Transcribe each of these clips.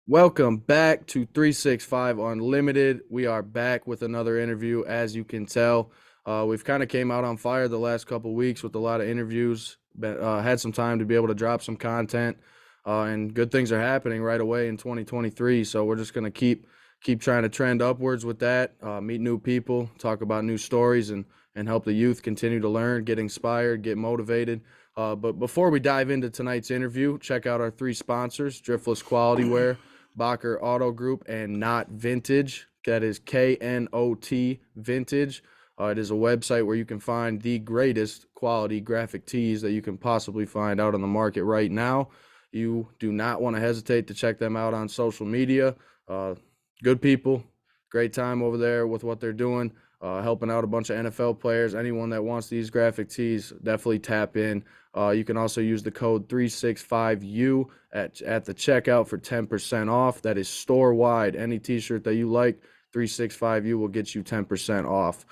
Welcome back to 365 Unlimited. We are back with another interview. As you can tell, we've kind of came out on fire the last couple weeks with a lot of interviews. Had some time to be able to drop some content, and good things are happening right away in 2023. So we're just gonna keep trying to trend upwards with that. Meet new people, talk about new stories, and help the youth continue to learn, get inspired, get motivated. But before we dive into tonight's interview, check out our three sponsors: Driftless Quality Wear, Bocker Auto Group, and Not Vintage. That is KNOT Vintage. It is a website where you can find the greatest quality graphic tees that you can possibly find out on the market right now. You do not want to hesitate to check them out on social media. Good people, great time over there with what they're doing, helping out a bunch of NFL players. Anyone that wants these graphic tees, definitely tap in. You can also use the code 365U at the checkout for 10% off. That is store-wide. Any t-shirt that you like, 365U will get you 10% off.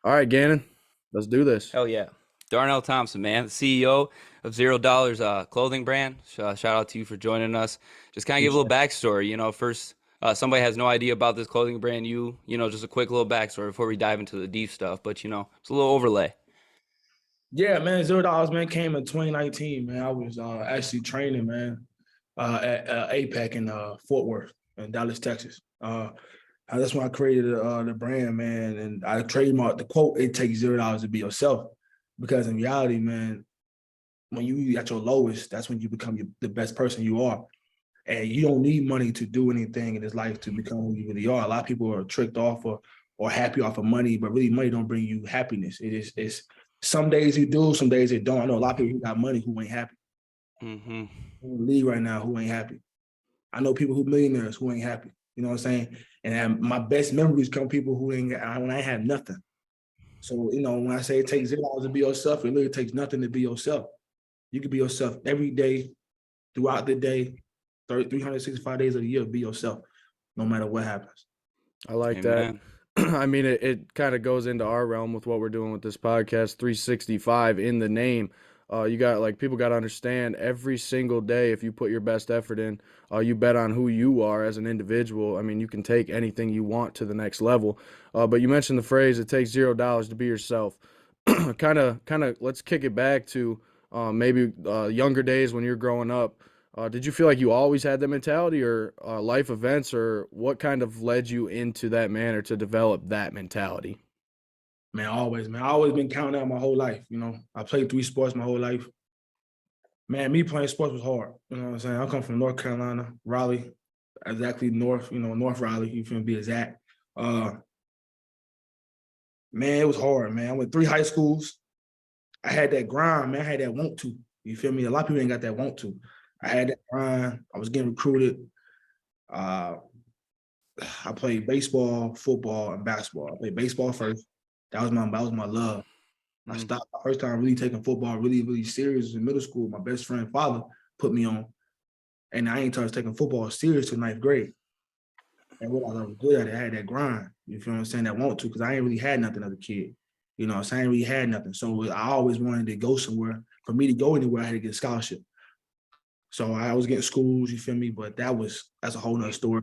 All right, Gannon, let's do this. Hell yeah. Darnell Thompson, man, the CEO of $0 clothing brand. Shout out to you for joining us. Just kind of give a little backstory. First, somebody has no idea about this clothing brand. Just a quick little backstory before we dive into the deep stuff. But, it's a little overlay. Yeah, man, $0, man, came in 2019, man. I was actually training, man, at APEC in Fort Worth in Dallas, Texas. That's when I created the brand, man, and I trademarked the quote, "It takes $0 to be yourself." Because in reality, man, when you at your lowest, that's when you become the best person you are. And you don't need money to do anything in this life to become who you really are. A lot of people are tricked off or happy off of money, but really money don't bring you happiness. It's some days you do, some days they don't. I know a lot of people who got money who ain't happy. Mm-hmm. In the league right now who ain't happy. I know people who millionaires who ain't happy. You know what I'm saying? And my best memories come people who when I ain't had nothing. So, when I say it takes $0 to be yourself, it literally takes nothing to be yourself. You can be yourself every day, throughout the day, 365 days of the year, be yourself, no matter what happens. I like that. I mean, it kind of goes into our realm with what we're doing with this podcast, 365 in the name. You got people got to understand every single day, if you put your best effort in, you bet on who you are as an individual. I mean, you can take anything you want to the next level. But you mentioned the phrase, "It takes $0 to be yourself." Kind of, let's kick it back to maybe younger days when you're growing up. Did you feel like you always had that mentality, or life events, or what kind of led you into that manner to develop that mentality? Man, always, man. I always been counting out my whole life. I played 3 sports my whole life. Man, me playing sports was hard. You know what I'm saying? I come from North Carolina, Raleigh, exactly north, North Raleigh, you feel me, be exact. Man, it was hard, man. I went 3 high schools. I had that grind, man. I had that want to. You feel me? A lot of people ain't got that want to. I had that grind. I was getting recruited. I played baseball, football, and basketball. I played baseball first. That was my love. I stopped the first time really taking football really, really serious in middle school. My best friend father put me on. And I ain't started taking football serious till 9th grade. And what I was good at it, I had that grind. You feel what I'm saying? That want to, because I ain't really had nothing as a kid. So I ain't really had nothing. So I always wanted to go somewhere. For me to go anywhere, I had to get a scholarship. So I was getting schools, you feel me? But that's a whole nother story.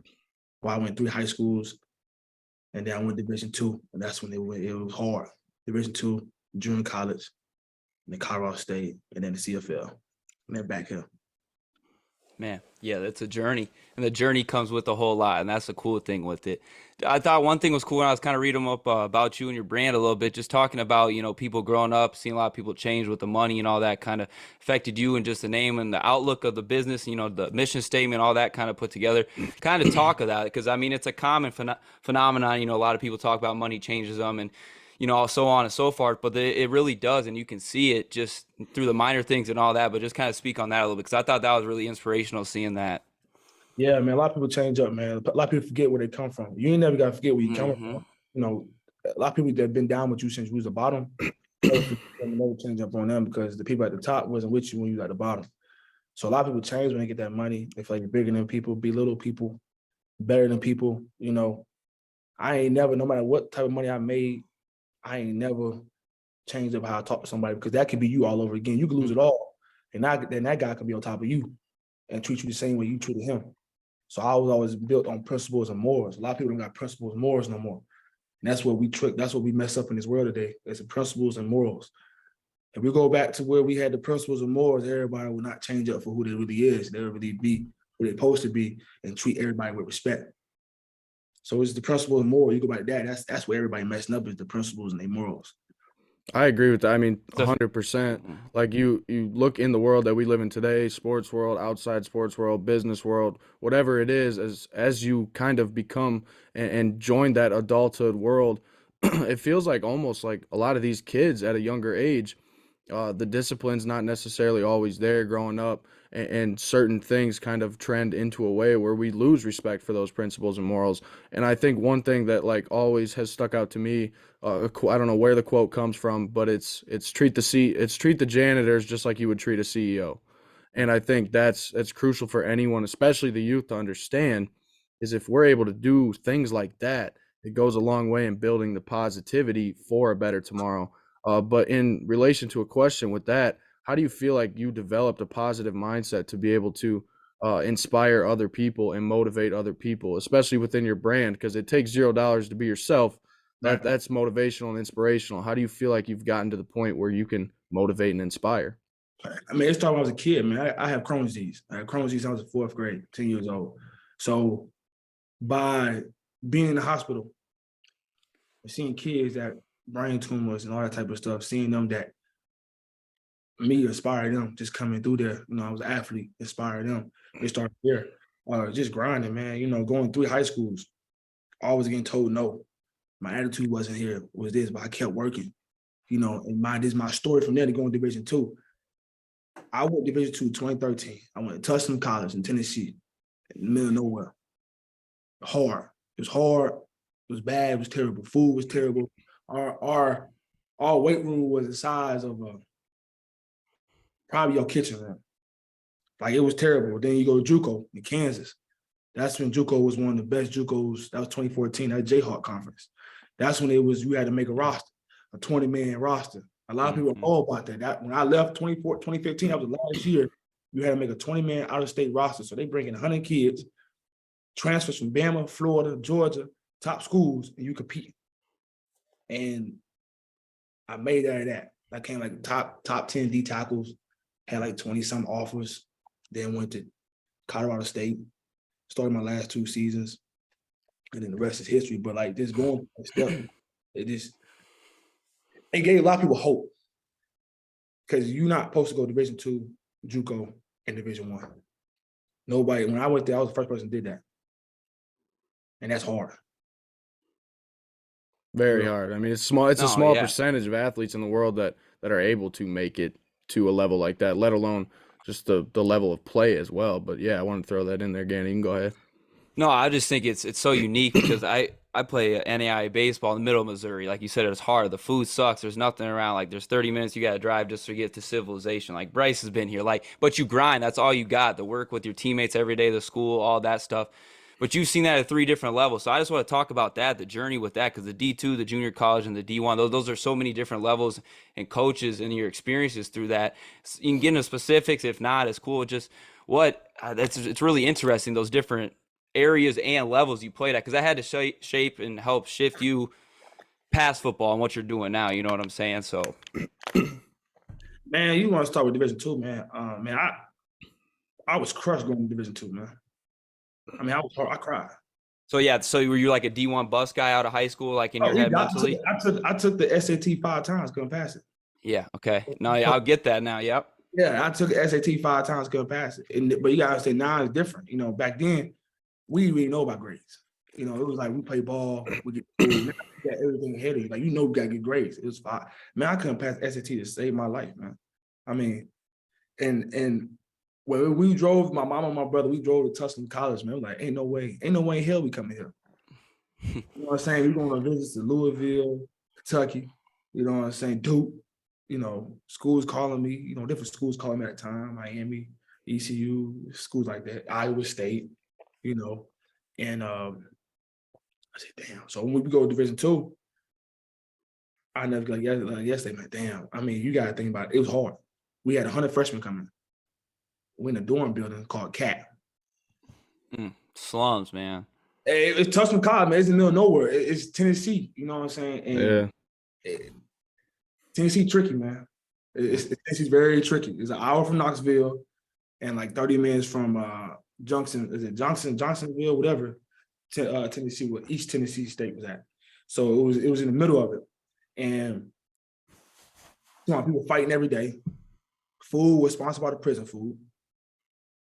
Well, I went 3 high schools, and then I went Division II, and that's when it was hard. Division II, junior college, and then Colorado State, and then the CFL, and then back here. Man, yeah, that's a journey, and the journey comes with a whole lot, and that's the cool thing with it. I thought one thing was cool when I was kind of reading up about you and your brand a little bit, just talking about, people growing up, seeing a lot of people change with the money and all that kind of affected you, and just the name and the outlook of the business, the mission statement, all that kind of put together. Kind of talk of that, because I mean, it's a common phenomenon. A lot of people talk about money changes them, and so on and so forth, but it really does, and you can see it just through the minor things and all that, but just kind of speak on that a little bit, because I thought that was really inspirational seeing that. Yeah, man, a lot of people change up, man. A lot of people forget where they come from. You ain't never got to forget where you come from. A lot of people that have been down with you since you was the bottom, never change up on them, because the people at the top wasn't with you when you was at the bottom. So a lot of people change when they get that money. They feel like you're bigger than people, belittle people, better than people. I ain't never, no matter what type of money I made, I ain't never changed up how I talk to somebody, because that could be you all over again. You could lose it all, and then that guy could be on top of you and treat you the same way you treated him. So I was always built on principles and morals. A lot of people don't got principles and morals no more. And that's what we trick. That's what we mess up in this world today. It's the principles and morals. If we go back to where we had the principles and morals, everybody will not change up for who they really is. They'll really be who they're supposed to be and treat everybody with respect. So it's the principles and morals. You go back to that. That's where everybody messing up, is the principles and their morals. I agree with that. I mean, 100%. Like you look in the world that we live in today, sports world, outside sports world, business world, whatever it is, as you kind of become and join that adulthood world, it feels like almost like a lot of these kids at a younger age, the discipline's not necessarily always there growing up, and certain things kind of trend into a way where we lose respect for those principles and morals. And I think one thing that like always has stuck out to me, I don't know where the quote comes from, but it's treat the janitors just like you would treat a CEO. And I think that's crucial for anyone, especially the youth, to understand, is if we're able to do things like that, it goes a long way in building the positivity for a better tomorrow. But in relation to a question with that, how do you feel like you developed a positive mindset to be able to inspire other people and motivate other people, especially within your brand? Because it takes $0 to be yourself. That's motivational and inspirational. How do you feel like you've gotten to the point where you can motivate and inspire? I mean, it started when I was a kid, man. I have Crohn's disease. I had Crohn's disease when I was in 4th grade, 10 years old. So by being in the hospital, seeing kids that brain tumors and all that type of stuff, seeing them, that me inspire them, just coming through there. I was an athlete, inspire them. They started there. Just grinding, man. Going through high schools, always getting told no. My attitude wasn't here, was this, but I kept working. And this is my story from there to go in Division II. I went Division II 2013. I went to Tustin College in Tennessee, in the middle of nowhere. Hard. It was hard. It was bad. It was terrible. Food was terrible. Our weight room was the size of probably your kitchen room. Like, it was terrible. Then you go to JUCO in Kansas. That's when JUCO was one of the best JUCOs. That was 2014, that Jayhawk conference. That's when you had to make a roster, a 20-man roster. A lot of people don't know about that. When I left 2015, that was the last year, you had to make a 20-man out-of-state roster. So they bring in 100 kids, transfers from Bama, Florida, Georgia, top schools, and you compete. And I made out of that. I came like top 10 D tackles, had like 20-some offers, then went to Colorado State, started my last 2 seasons, and then the rest is history. But like, just going step, it gave a lot of people hope, because you're not supposed to go Division II, JUCO, and Division I. Nobody. When I went there, I was the first person who did that, and that's hard. Very hard. I mean, it's small. It's a small percentage of athletes in the world that are able to make it to a level like that, let alone just the level of play as well. But yeah, I want to throw that in there, Gannon. You can go ahead. No, I just think it's so unique because I play NAIA baseball in the middle of Missouri. Like you said, it's hard. The food sucks. There's nothing around. Like, there's 30 minutes you got to drive just to get to civilization. Like, Bryce has been here. But you grind. That's all you got. The work with your teammates every day, the school, all that stuff. But you've seen that at 3 different levels. So I just want to talk about that, the journey with that, because the D2, the junior college, and the D1, those are so many different levels and coaches and your experiences through that. You can get into specifics. If not, it's cool. Just it's really interesting, those different areas and levels you played at, because I had to shape and help shift you past football and what you're doing now. You know what I'm saying? So, man, you want to start with Division II, man? I was crushed going to Division II, man. I mean, I cried. So yeah, were you like a D1 bus guy out of high school, like in your head mentally? I took the SAT 5 times, couldn't pass it. Yeah. Okay. No, I'll get that now. Yep. Yeah, I took SAT 5 times, couldn't pass it. But you gotta say now it's different. Back then we didn't really know about grades. It was like we play ball, we get everything ahead of you. Like, we gotta get grades. It was fine. Man, I couldn't pass SAT to save my life, man. I mean, and when we drove, my mom and my brother, we drove to Tustin College, man. Like, ain't no way in hell we coming here. You know what I'm saying? We're going to visit to Louisville, Kentucky. You know what I'm saying? Duke. Schools calling me. Different schools calling me at the time. Miami, ECU, schools like that. Iowa State. And I said, damn. So when we go to Division II, I never got yesterday, man. Damn. I mean, you got to think about it. It was hard. We had 100 freshmen coming. We're in a dorm building called CAT. Slums, man. It's Tustin College, man. It's in the middle of nowhere. It's Tennessee. You know what I'm saying? And Tennessee tricky, man. Tennessee's very tricky. It's an hour from Knoxville and like 30 minutes from Johnsonville, whatever. Tennessee, where East Tennessee State was at. So it was in the middle of it. And people fighting every day. Food was sponsored by the prison food.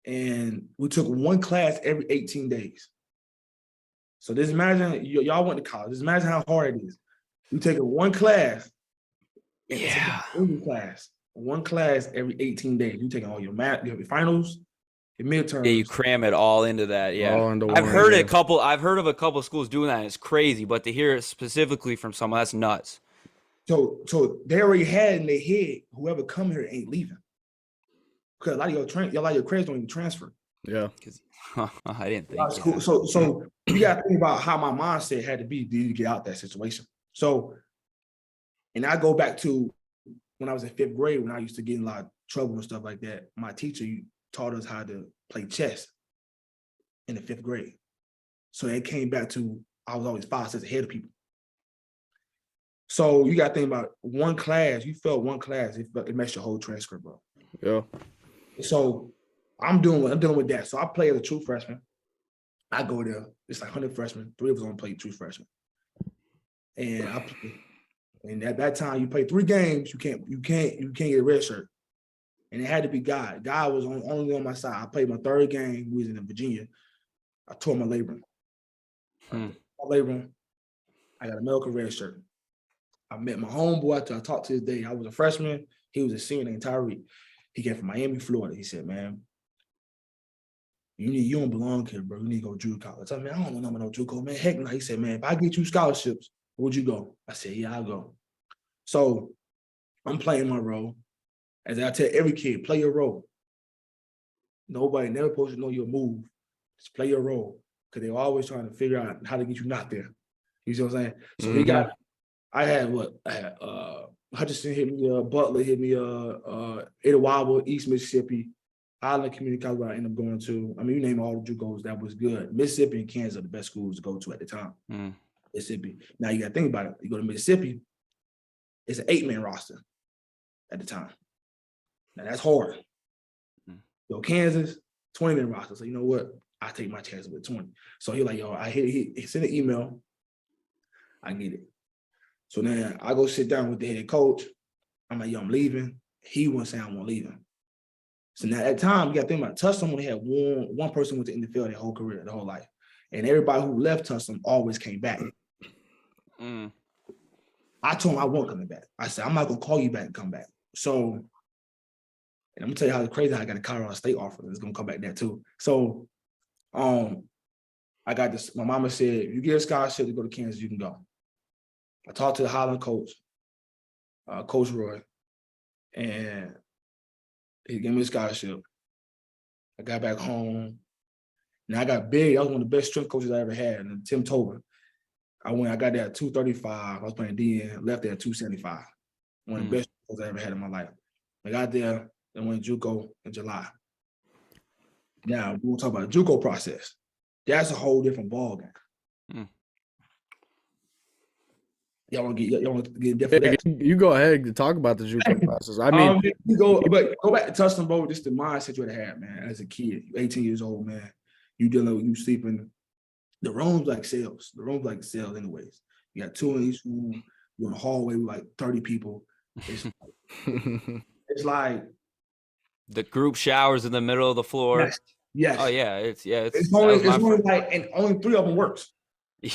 And we took one class every 18 days. So just imagine, y'all went to college. Just imagine how hard it is. You take one class. One class every 18 days. You taking all your math, your finals, your midterms. Yeah, you cram it all into that. Yeah, I've heard of a couple of schools doing that. And it's crazy, but to hear it specifically from someone, that's nuts. So they already had in their head, whoever come here ain't leaving, because a lot of your credits don't even transfer. Yeah, I didn't think. So you got to think about how my mindset had to be to get out that situation. So, and I go back to when I was in 5th grade, when I used to get in a lot of trouble and stuff like that. My teacher taught us how to play chess in the 5th grade. So it came back to I was always 5 steps ahead of people. So you got to think about one class. You failed one class, it messed your whole transcript, bro. Yeah. So I'm dealing with that. So I play as a true freshman. I go there. It's like 100 freshmen. 3 of us only play true freshmen. And I play. And at that time, you play 3 games. You can't get a red shirt. And it had to be God. God was only on my side. I played my 3rd game. We was in Virginia. I tore my labrum. I got a medical red shirt. I met my homeboy after I talked to his day. I was a freshman. He was a senior the entire week. He came from Miami, Florida. He said, man, you don't belong here, bro. You need to go to JUCO college. I said, man, I don't know no JUCO, man. Heck no. He said, man, if I get you scholarships, would you go? I said, yeah, I'll go. So I'm playing my role. As I tell every kid, play your role. Nobody never supposed to know your move. Just play your role. Because they're always trying to figure out how to get you not there. You see what I'm saying? So I had Hutchinson hit me, Butler hit me, Itawamba, East Mississippi, Highland Community College, where I ended up going to. I mean, you name all the JUCOs, that was good. Mississippi and Kansas are the best schools to go to at the time. Mississippi. Now you got to think about it. You go to Mississippi, it's an 8-man roster at the time. Now that's hard. Yo, Kansas, 20-man roster. So you know what? I take my chances with 20. So he like, yo, he sent an email. I get it. So then I go sit down with the head coach. I'm like, yo, I'm leaving. He wasn't saying I won't leave him. So now at that time, you got to think about it. Tustin only had one person went to the NFL their whole career, their whole life. And everybody who left Tustin always came back. I told him I wasn't coming back. I said, I'm not going to call you back and come back. So, and I'm going to tell you how crazy I got a Colorado State offer. It's going to come back there too. So, I got this. My mama said, if you get a scholarship to go to Kansas, you can go. I talked to the Highland coach, Coach Roy, and he gave me a scholarship. I got back home. Now I got big. I was one of the best strength coaches I ever had, and Tim Tobin. I got there at 235. I was playing DN, left there at 275. One of the best coaches I ever had in my life. I got there and went JUCO in July. Now, we'll talk about the JUCO process. That's a whole different ballgame. Y'all want to get different? You go ahead and talk about the JUCO process. I mean, go back to Tustin, bro. Just the mindset you had, man. As a kid, 18 years old, man. You sleeping. The rooms like cells. The rooms like cells, anyways. You got 2 in each room. You're in a hallway with like 30 people. It's like the group showers in the middle of the floor. Yes. Oh yeah, it's only like, and only 3 of them works.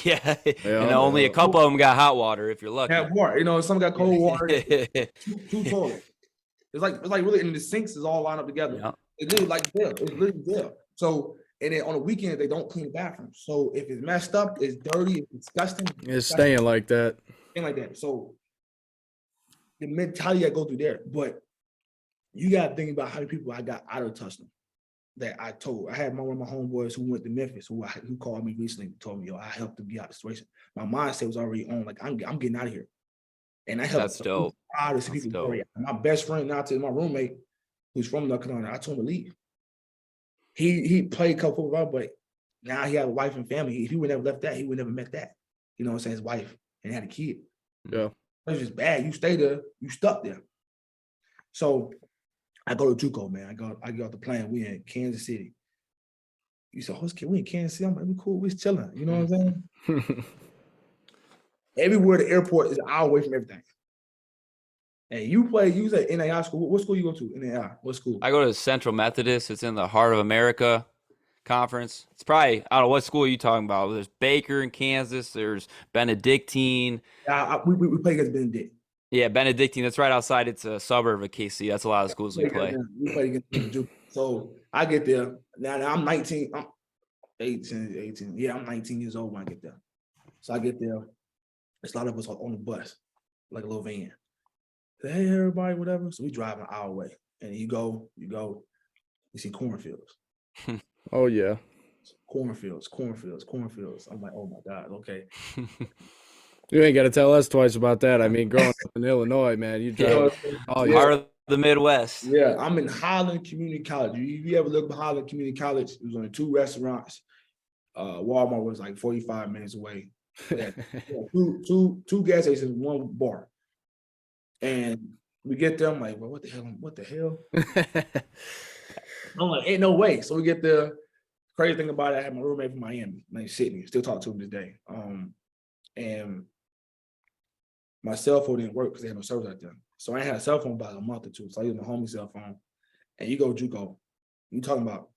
Yeah, and only a couple of them got hot water if you're lucky. Have water, some got cold water. 2 toilets. It's like really, and the sinks is all lined up together. Yeah. It's literally like there. It's literally there. So, and then on the weekend they don't clean the bathroom. So if it's messed up, it's dirty, it's disgusting. It's staying like that. Staying like that. So the mentality that go through there, but you got to think about how many people I got out of Tustin. That I told. I had one of my homeboys who went to Memphis who called me recently and told me, yo, I helped him get out of the situation. My mindset was already on, like, I'm getting out of here. And I helped. That's dope. That's people. My best friend now to my roommate, who's from North Carolina, I told him to leave. He played a couple of our, but Now he have a wife and family. If he would never left that, he would never met that. You know what I'm saying? His wife and had a kid. Yeah. It's just bad. You stay there, you stuck there. So I go to JUCO, man. I get off the plane. We in Kansas City. You said, we in Kansas City. I'm like, we cool, we chilling. You know what I'm saying? Everywhere the airport is an hour away from everything. And you was at NAI school. What school you go to? NAI. What school? I go to Central Methodist. It's in the Heart of America Conference. It's probably, I don't know, what school are you talking about? There's Baker in Kansas. There's Benedictine. We play against Benedict. Yeah, Benedictine. That's right outside. It's a suburb of KC. That's a lot of schools we play. We play against JUCO. So I get there. Now I'm 19. I'm 18. Yeah, I'm 19 years old when I get there. So I get there. There's a lot of us on the bus, like a little van. Say, hey, everybody, whatever. So we drive an hour away. And you go, you see cornfields. Oh, yeah. Cornfields. I'm like, oh, my God, okay. You ain't got to tell us twice about that. I mean, growing up in Illinois, man, you drive. Heart of the Midwest. Yeah, I'm in Highland Community College. If you ever look at Highland Community College, it was only 2 restaurants. Walmart was like 45 minutes away. Yeah, two gas stations, 1 bar. And we get there, I'm like, well, what the hell? I'm like, ain't no way. So we get there. Crazy thing about it, I had my roommate from Miami named Sydney. Still talk to him this day. And my cell phone didn't work because they had no service out there. So I ain't had a cell phone about a month or 2. So I used my homie cell phone. And you go JUCO, you talking about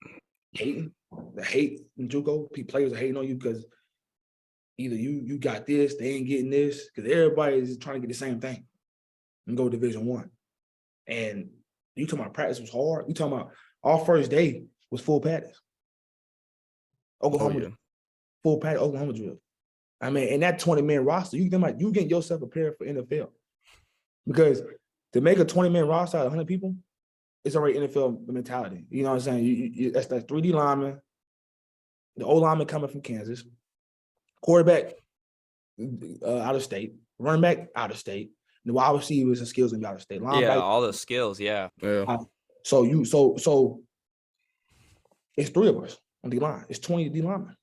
hating, the hate in JUCO. Players are hating on you because either you got this, they ain't getting this, because everybody is trying to get the same thing and go Division I. And you talking about practice was hard. You talking about our first day was full practice. Oklahoma, full practice, Oklahoma drill. I mean, in that 20-man roster, you getting yourself prepared for NFL. Because to make a 20-man roster out of 100 people, it's already NFL mentality. You know what I'm saying? That's 3D lineman, the O lineman coming from Kansas, quarterback out of state, running back out of state, the wide receivers and skills gonna be out of state. Yeah, all the skills, yeah. So it's 3 of us on D line. It's 20 D linemen.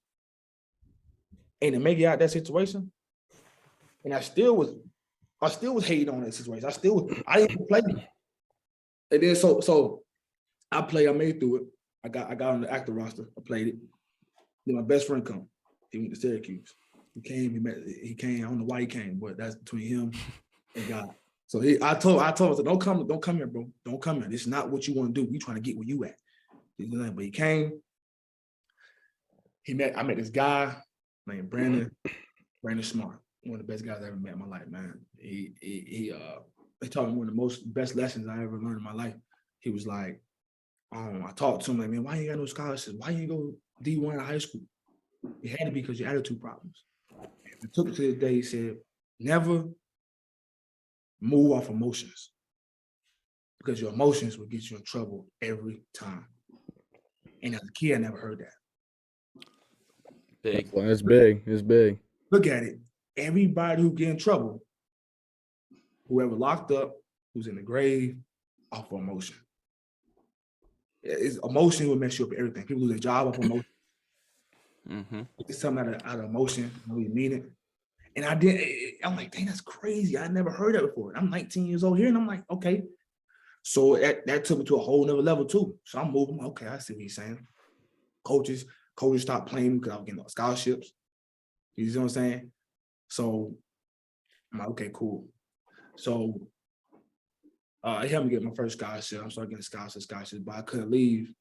And to make it out that situation, and I still was hating on that situation. I didn't play. And then so I made through it. I got on the active roster. I played it. Then my best friend come. He went to Syracuse. He came. I don't know why he came, but that's between him and God. So I told him, I said, don't come here, bro. Don't come here. This is not what you want to do. We trying to get where you at. But he came. I met this guy named Brandon Smart. One of the best guys I ever met in my life, man. He taught me one of the best lessons I ever learned in my life. He was like, I talked to him like, man, why you got no scholarships? Why you go D1 in high school? It had to be because your attitude problems. And I took it to the day. He said, never move off emotions, because your emotions will get you in trouble every time. And as a kid, I never heard that. Big. It's big. It's big. Look at it. Everybody who get in trouble, whoever locked up, who's in the grave, off of emotion. Emotion will mess you up with everything. People lose their job off of emotion. Mm-hmm. It's something out of emotion. I know you mean it. And I'm like, dang, that's crazy. I never heard that before. I'm 19 years old here, and I'm like, okay. So that took me to a whole nother level too. So I'm moving. Okay, I see what he's saying. Coaches stopped playing because I was getting scholarships. You see what I'm saying? So I'm like, okay, cool. So it helped me get my first scholarship. I started getting scholarships, but I couldn't leave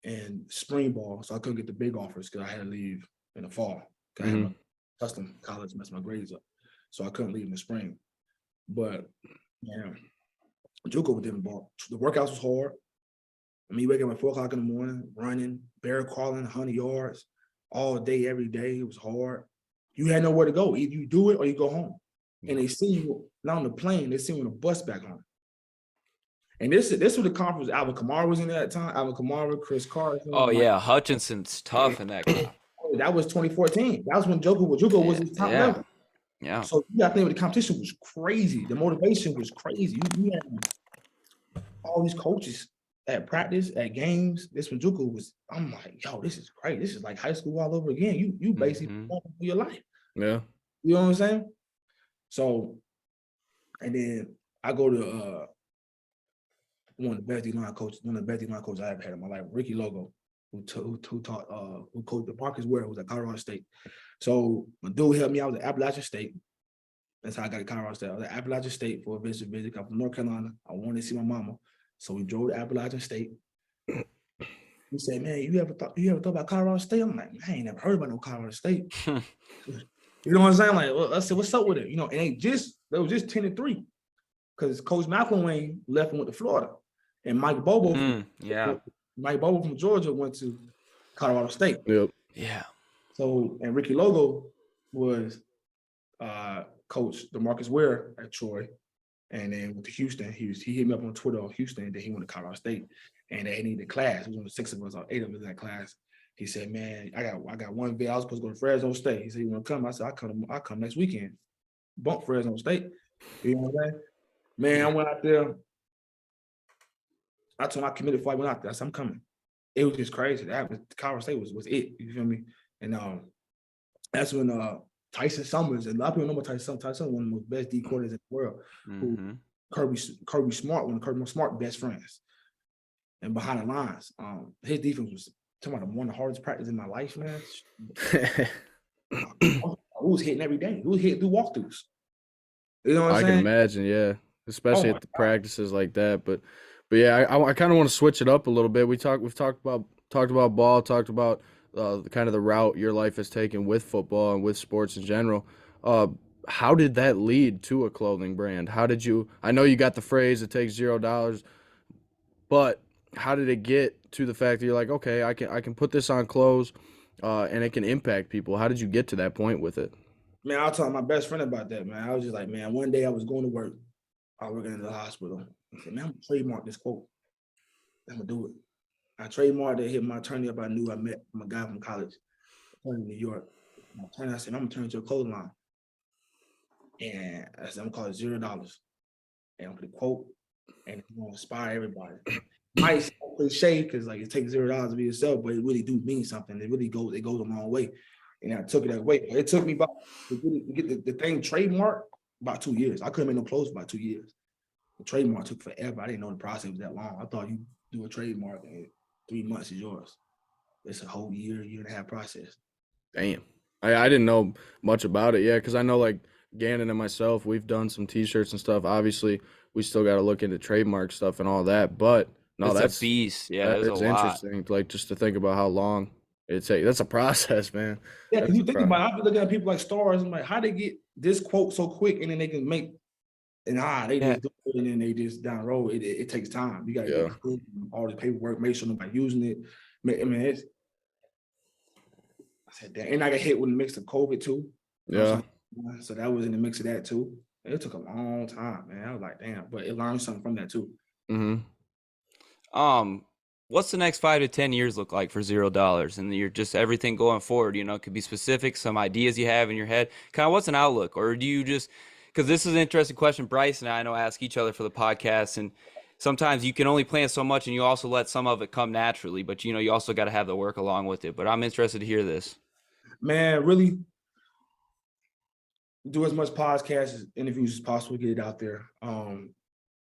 in spring ball, so I couldn't get the big offers because I had to leave in the fall. I had my custom college messed my grades up, so I couldn't leave in the spring. But yeah, JUCO didn't ball. The workouts was hard. I mean, you wake up at 4 o'clock in the morning, running, bear crawling, 100 yards, all day, every day. It was hard. You had nowhere to go. Either you do it or you go home. And they see you not on the plane, they see you on the bus back home. And this was the conference. Alvin Kamara was in at that time. Alvin Kamara, Chris Carlson. Oh, yeah. Hutchinson's tough in that game. That was 2014. That was when JUCO was his top level. Yeah. So you got to think the competition was crazy. The motivation was crazy. You had all these coaches at practice, at games, this when JUCO was, I'm like, yo, this is great. This is like high school all over again. You basically for your life. Yeah. You know what I'm saying? So, and then I go to one of the best D-line coaches I ever had in my life, Ricky Logo, who coached the Marcus Ware, who was at Colorado State. So my dude helped me out at Appalachian State. That's how I got to Colorado State. I was at Appalachian State for a visit. I'm from North Carolina. I wanted to see my mama. So we drove to Appalachian State. He said, man, you ever thought about Colorado State? I'm like, man, I ain't never heard about no Colorado State. You know what I'm saying? Like, well, I said, what's up with it? You know, and they was just 10-3 because Coach McElwain left and went to Florida. And Mike Bobo from Georgia went to Colorado State. Yep. Yeah. So, and Ricky Logo was coach DeMarcus Ware at Troy. And then went to Houston. He hit me up on Twitter on Houston, and then he went to Colorado State. And they needed a class. It was only 6 of us or 8 of us in that class. He said, man, I got one bid. I was supposed to go to Fresno State. He said, you want to come? I said, I'll come next weekend. Bump Fresno State. You know what I'm saying? Man, I went out there. I told him I committed before I went out there. I said, I'm coming. It was just crazy. Colorado State was it. You feel me? And that's when Tyson Summers, and a lot of people know about Tyson Summers. Tyson was one of the most best D coordinators in the world. Who Kirby Smart, one of Kirby Smart best friends. And behind the lines, his defense was talking about one of the hardest practice in my life, man. I was hitting every day. We was hitting through walkthroughs. You know what I'm saying? I can imagine, yeah. Especially at the practices like that. But yeah, I kind of want to switch it up a little bit. We've talked about ball, talked about kind of the route your life has taken with football and with sports in general. How did that lead to a clothing brand? How did you? I know you got the phrase "it takes $0," but how did it get to the fact that you're like, okay, I can put this on clothes, and it can impact people? How did you get to that point with it? Man, I'll tell my best friend about that, man. I was just like, man, one day I was going to work. I was working in the hospital. I said, man, I'm going to trademark this quote. I'm going to do it. I trademarked it, hit my attorney up. I knew I met a guy from college, attorney in New York. My attorney, I said, I'm going to turn it into a clothing line. And I said, I'm going to call it $0. And I'm going to put a quote, and it's going to inspire everybody. Might sound cliche because like it takes $0 to be yourself, but it really do mean something. It goes a long way. And I took it that way. It took me about to get the thing trademarked about 2 years. I couldn't make no clothes for about 2 years. The trademark took forever. I didn't know the process was that long. I thought you do a trademark and 3 months is yours. It's a whole year and a half process. Damn. I didn't know much about it, yeah, because I know like Gannon and myself, we've done some T-shirts and stuff. Obviously, we still got to look into trademark stuff and all that, but no, that's a beast. Yeah, it's interesting. Like just to think about how long it takes. That's a process, man. Yeah, because you think about it, I've been looking at people like stars and like, how they get this quote so quick and then they can make they just do it and then they just down the road. It takes time. You got to get all the paperwork, make sure nobody using it. I mean, I said that, and I got hit with a mix of COVID too. Yeah. So that was in the mix of that too. It took a long time, man. I was like, damn, but it learned something from that too. Mm-hmm. What's the next 5 to 10 years look like for $0? And you're just everything going forward, you know, it could be specific, some ideas you have in your head. Kind of what's an outlook? Or do you just, because this is an interesting question, Bryce and I know ask each other for the podcast, and sometimes you can only plan so much and you also let some of it come naturally, but you know, you also got to have the work along with it. But I'm interested to hear this. Man, really do as much podcasts, interviews as possible, get it out there.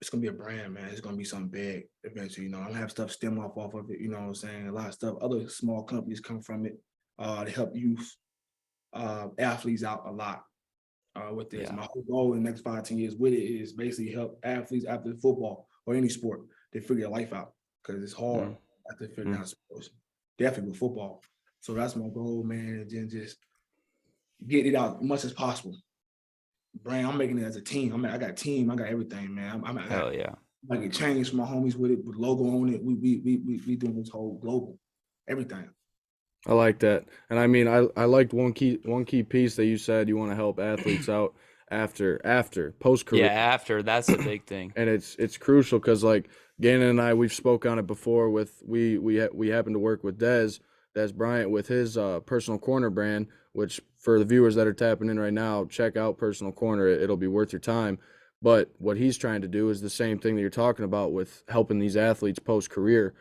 It's gonna be a brand, man. It's gonna be something big eventually. You know, I'm gonna have stuff stem off of it. You know what I'm saying? A lot of stuff. Other small companies come from it to help youth athletes out a lot with this. Yeah. My whole goal in the next 5 to 10 years with it is basically help athletes after football or any sport to figure their life out because it's hard after figuring out sports. Definitely with football. So that's my goal, man. And then just get it out as much as possible. Brand, I'm making it as a team. I got a team. I got everything, man. Hell yeah. I get chains for my homies with it, with logo on it. We doing this whole global, everything. I like that, and I mean, I liked one key piece that you said you want to help athletes out after post career. Yeah, after that's a big thing, and it's crucial because like Gannon and I, we've spoke on it before. With we happen to work with Des Bryant with his Personal Corner brand, which for the viewers that are tapping in right now, check out Personal Corner. It'll be worth your time. But what he's trying to do is the same thing that you're talking about with helping these athletes post-career,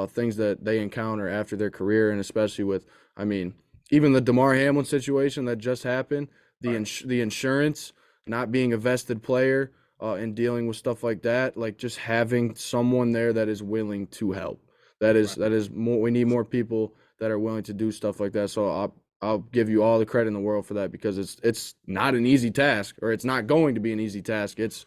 things that they encounter after their career, and especially with, I mean, even the DeMar Hamlin situation that just happened, the insurance, not being a vested player, and dealing with stuff like that, like just having someone there that is willing to help. That is more. We need more people that are willing to do stuff like that. So I'll give you all the credit in the world for that, because it's not an easy task, or it's not going to be an easy task. It's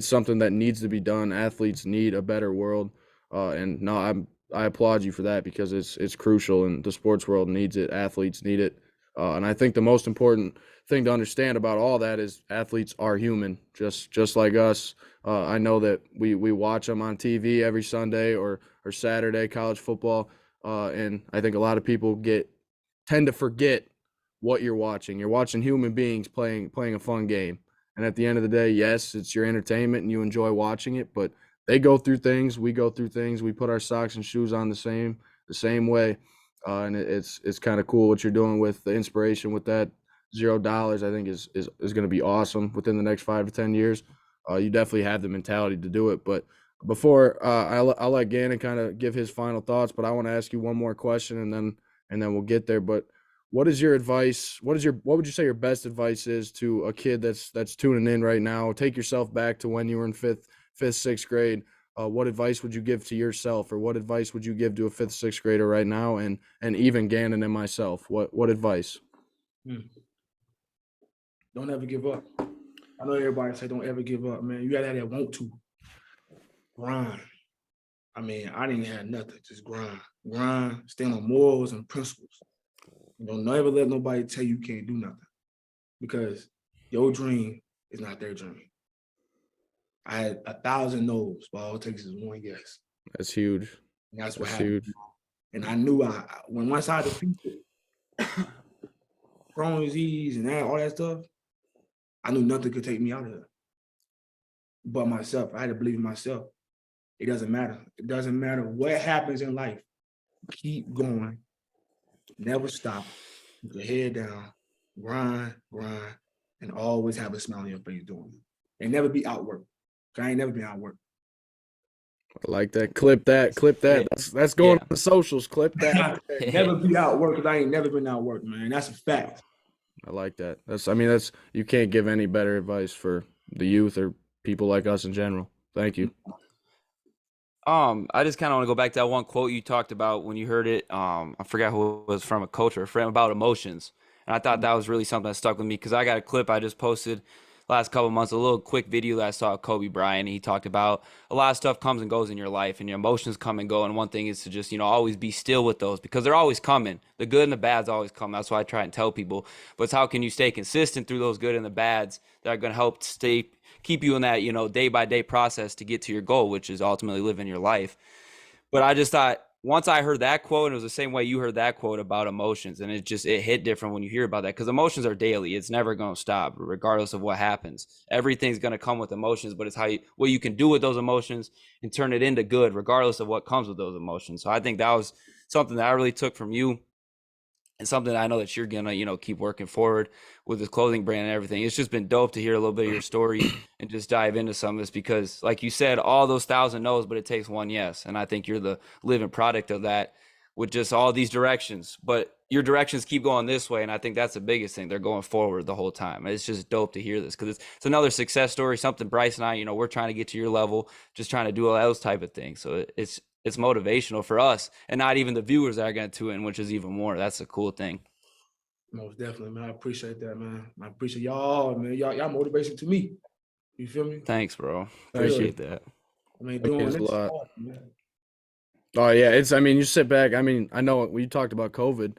something that needs to be done. Athletes need a better world, and no, I applaud you for that, because it's crucial, and the sports world needs it. Athletes need it, and I think the most important thing to understand about all that is athletes are human, just like us. I know that we watch them on TV every Sunday or Saturday, college football, and I think a lot of people tend to forget what you're watching. You're watching human beings playing a fun game. And at the end of the day, yes, it's your entertainment and you enjoy watching it, but they go through things, we go through things, we put our socks and shoes on the same way. And it's kind of cool what you're doing with the inspiration with that $0. I think is going to be awesome within the next 5 to 10 years. You definitely have the mentality to do it. But before I'll let Gannon kind of give his final thoughts, but I want to ask you one more question, and then we'll get there. But what is your advice? What would you say your best advice is to a kid that's tuning in right now? Take yourself back to when you were in fifth, sixth grade. What advice would you give to yourself, or what advice would you give to a fifth, sixth grader right now, and even Gannon and myself? What advice? Don't ever give up. I know everybody say don't ever give up, man. You gotta have that want to. Grind. I mean, I didn't have nothing, just grind. Grind, stand on morals and principles. Don't never let nobody tell you can't do nothing, because your dream is not their dream. I had 1,000 no's, but all it takes is one yes. That's huge. And that's what happened. Huge. And I knew once I defeated Crohn's disease and all that stuff, I knew nothing could take me out of it but myself. I had to believe in myself. It doesn't matter. It doesn't matter what happens in life. Keep going. Never stop. Put your head down. Grind, and always have a smile on your face doing it. And never be outworked. I ain't never been outworked. I like that. Clip that. That's going on the socials. Clip that. Never be outworked, because I ain't never been outworked, man. That's a fact. I like that. That's you can't give any better advice for the youth or people like us in general. Thank you. I just kind of want to go back to that one quote you talked about when you heard it. I forgot who it was from, a coach or a friend, about emotions. And I thought that was really something that stuck with me, because I got a clip I just posted last couple of months, a little quick video that I saw of Kobe Bryant. He talked about a lot of stuff comes and goes in your life, and your emotions come and go. And one thing is to just, always be still with those, because they're always coming. The good and the bad's always come. That's why I try and tell people. But it's how can you stay consistent through those good and the bads that are going to help keep you in that, day by day process to get to your goal, which is ultimately living your life. But I just thought, once I heard that quote, and it was the same way you heard that quote about emotions, and it hit different when you hear about that, because emotions are daily. It's never going to stop, regardless of what happens. Everything's going to come with emotions, but it's what you can do with those emotions and turn it into good, regardless of what comes with those emotions. So I think that was something that I really took from you, and something that I know that you're going to, keep working forward with the clothing brand and everything. It's just been dope to hear a little bit of your story and just dive into some of this, because like you said, all those 1,000 no's, but it takes one yes. And I think you're the living product of that, with just all these directions, but your directions keep going this way. And I think that's the biggest thing. They're going forward the whole time. It's just dope to hear this, because it's another success story, something Bryce and I, we're trying to get to your level, just trying to do all those type of things. So it's motivational for us, and not even the viewers that are going to tune in, which is even more. That's a cool thing. Most definitely, man. I appreciate that, man. I appreciate y'all, man. Y'all motivation to me. You feel me? Thanks, bro. Appreciate that. I mean, doing this a lot. hard, man. Oh yeah, you sit back. I mean, I know we talked about COVID.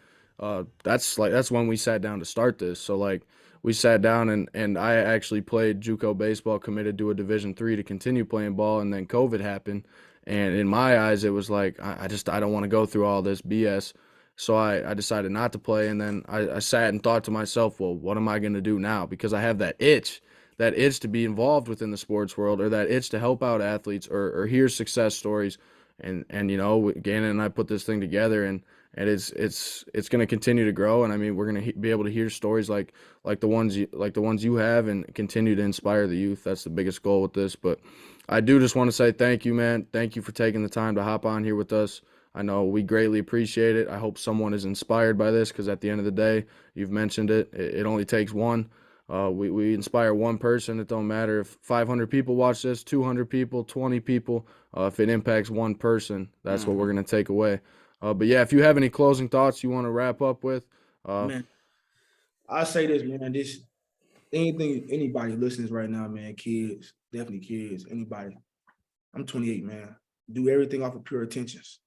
That's when we sat down to start this. So we sat down and I actually played JUCO baseball, committed to a Division III to continue playing ball, and then COVID happened. And in my eyes, it was like, I don't want to go through all this BS. So I decided not to play. And then I sat and thought to myself, well, what am I going to do now? Because I have that itch to be involved within the sports world, or that itch to help out athletes or hear success stories. And Gannon and I put this thing together, and and it's going to continue to grow. And I mean, we're going to be able to hear stories like the ones you have, and continue to inspire the youth. That's the biggest goal with this. But I do just want to say thank you, man. Thank you for taking the time to hop on here with us. I know we greatly appreciate it. I hope someone is inspired by this, because at the end of the day, you've mentioned it, it only takes one. We inspire one person. It don't matter if 500 people watch this, 200 people, 20 people. If it impacts one person, that's what we're going to take away. But yeah, if you have any closing thoughts you want to wrap up with. Man, I'll say this, man. Anybody listening right now, man, kids, definitely kids, anybody. I'm 28, man. Do everything off of pure intentions.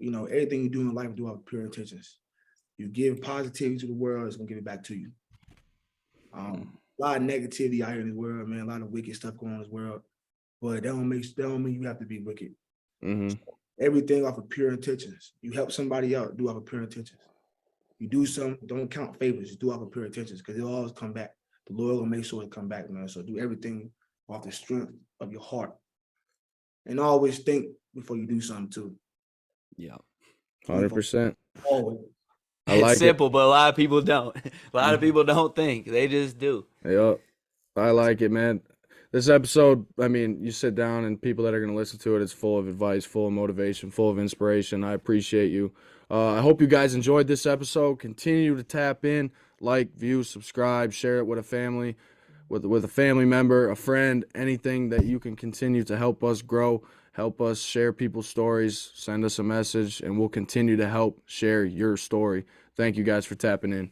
Everything you do in life, do off of pure intentions. You give positivity to the world, it's going to give it back to you. A lot of negativity out here in this world, man. A lot of wicked stuff going on in this world. But that don't mean you have to be wicked. So everything off of pure intentions. You help somebody out, do off of pure intentions. You do something, don't count favors, just do off of pure intentions, because it'll always come back. The Lord will make sure it come back, man. So do everything off the strength of your heart. And always think before you do something too. Yeah. 100%. Always. It's simple, but a lot of people don't. A lot of people don't think. They just do. Yep. I like it, man. This episode, I mean, you sit down and people that are going to listen to it, it's full of advice, full of motivation, full of inspiration. I appreciate you. I hope you guys enjoyed this episode. Continue to tap in, like, view, subscribe, share it with a family, with a family member, a friend, anything that you can continue to help us grow, help us share people's stories, send us a message, and we'll continue to help share your story. Thank you guys for tapping in.